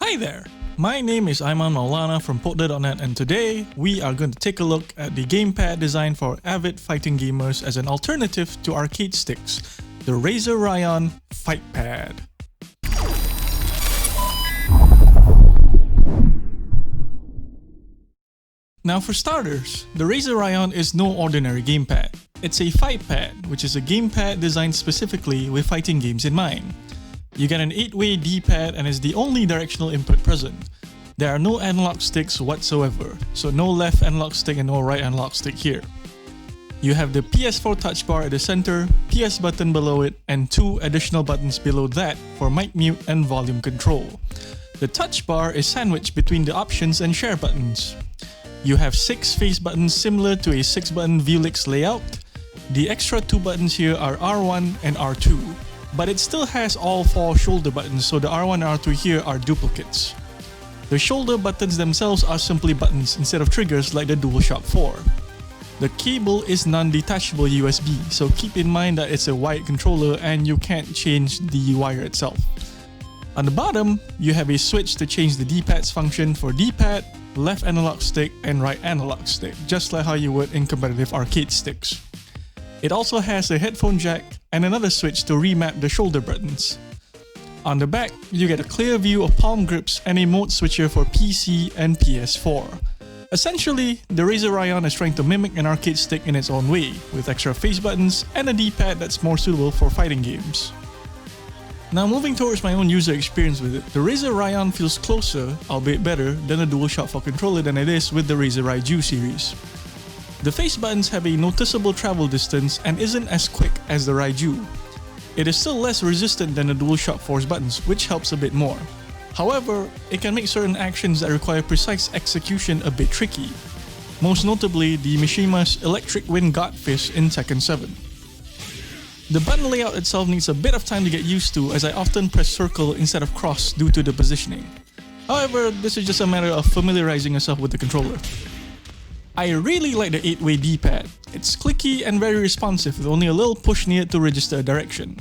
Hi there! My name is Aiman Maulana from Potler.net, and today we are going to take a look at the gamepad designed for avid fighting gamers as an alternative to arcade sticks, the Razer Raion Fightpad. Now for starters, the Razer Raion is no ordinary gamepad. It's a Fightpad, which is a gamepad designed specifically with fighting games in mind. You get an 8-way D-pad and is the only directional input present. There are no analog sticks whatsoever, so no left analog stick and no right analog stick here. You have the PS4 touch bar at the center, PS button below it, and 2 additional buttons below that for mic mute and volume control. The touch bar is sandwiched between the options and share buttons. You have 6 face buttons similar to a 6-button Vuelix layout. The extra 2 buttons here are R1 and R2. But it still has all 4 shoulder buttons, so the R1 and R2 here are duplicates. The shoulder buttons themselves are simply buttons instead of triggers like the DualShock 4. The cable is non-detachable USB, so keep in mind that it's a wired controller and you can't change the wire itself. On the bottom, you have a switch to change the D-pad's function for D-pad, left analog stick, and right analog stick, just like how you would in competitive arcade sticks. It also has a headphone jack and another switch to remap the shoulder buttons. On the back, you get a clear view of palm grips and a mode switcher for PC and PS4. Essentially, the Razer Raion is trying to mimic an arcade stick in its own way, with extra face buttons and a D-pad that's more suitable for fighting games. Now moving towards my own user experience with it, the Razer Raion feels closer, albeit better, than the DualShock 4 controller than it is with the Razer Raion series. The face buttons have a noticeable travel distance and isn't as quick as the Raion. It is still less resistant than the DualShock 4's buttons, which helps a bit more. However, it can make certain actions that require precise execution a bit tricky. Most notably, the Mishima's Electric Wind God Fist in Tekken 7. The button layout itself needs a bit of time to get used to, as I often press circle instead of cross due to the positioning. However, this is just a matter of familiarizing yourself with the controller. I really like the 8-way D-pad. It's clicky and very responsive with only a little push needed to register a direction.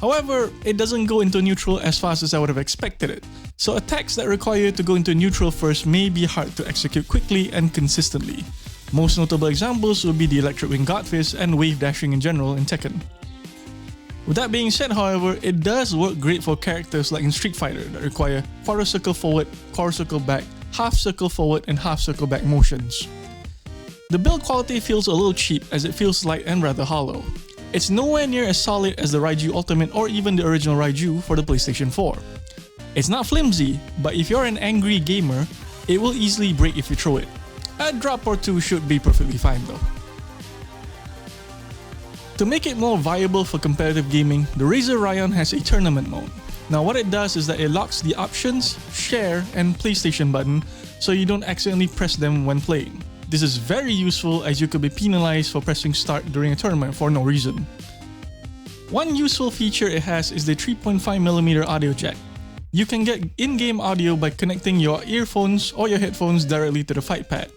However, it doesn't go into neutral as fast as I would have expected it, so attacks that require you to go into neutral first may be hard to execute quickly and consistently. Most notable examples would be the Electric Wing God Fist and wave dashing in general in Tekken. With that being said, however, it does work great for characters like in Street Fighter that require quarter circle forward, quarter circle back, half circle forward, and half circle back motions. The build quality feels a little cheap as it feels light and rather hollow. It's nowhere near as solid as the Raion Ultimate or even the original Raion for the PlayStation 4. It's not flimsy, but if you're an angry gamer, it will easily break if you throw it. A drop or two should be perfectly fine though. To make it more viable for competitive gaming, the Razer Raion has a tournament mode. Now what it does is that it locks the options, share, and PlayStation button so you don't accidentally press them when playing. This is very useful as you could be penalized for pressing start during a tournament for no reason. One useful feature it has is the 3.5mm audio jack. You can get in-game audio by connecting your earphones or your headphones directly to the Fightpad.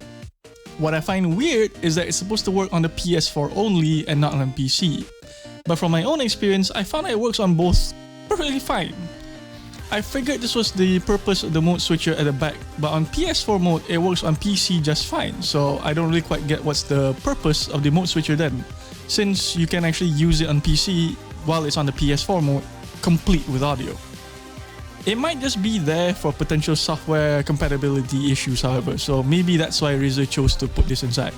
What I find weird is that it's supposed to work on the PS4 only and not on PC. But from my own experience, I found that it works on both perfectly fine. I figured this was the purpose of the mode switcher at the back, but on PS4 mode, it works on PC just fine, so I don't really quite get what's the purpose of the mode switcher then, since you can actually use it on PC while it's on the PS4 mode, complete with audio. It might just be there for potential software compatibility issues, however, so maybe that's why Razer chose to put this inside.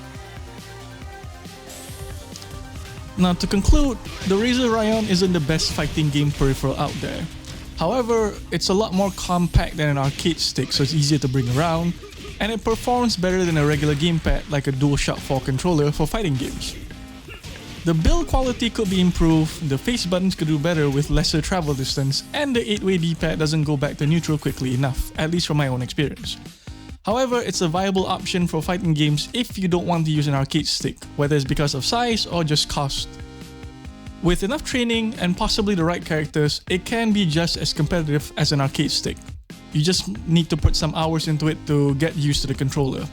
Now to conclude, the Razer Raion isn't the best fighting game peripheral out there. However, it's a lot more compact than an arcade stick, so it's easier to bring around, and it performs better than a regular gamepad like a DualShock 4 controller for fighting games. The build quality could be improved, the face buttons could do better with lesser travel distance, and the 8-way D-pad doesn't go back to neutral quickly enough, at least from my own experience. However, it's a viable option for fighting games if you don't want to use an arcade stick, whether it's because of size or just cost. With enough training and possibly the right characters, it can be just as competitive as an arcade stick. You just need to put some hours into it to get used to the controller.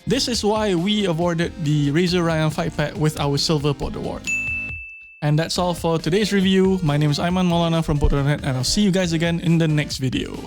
This is why we awarded the Razer Raion Fightpad with our Silver Pod Award. And that's all for today's review. My name is Aiman Maulana from Potler.net, and I'll see you guys again in the next video.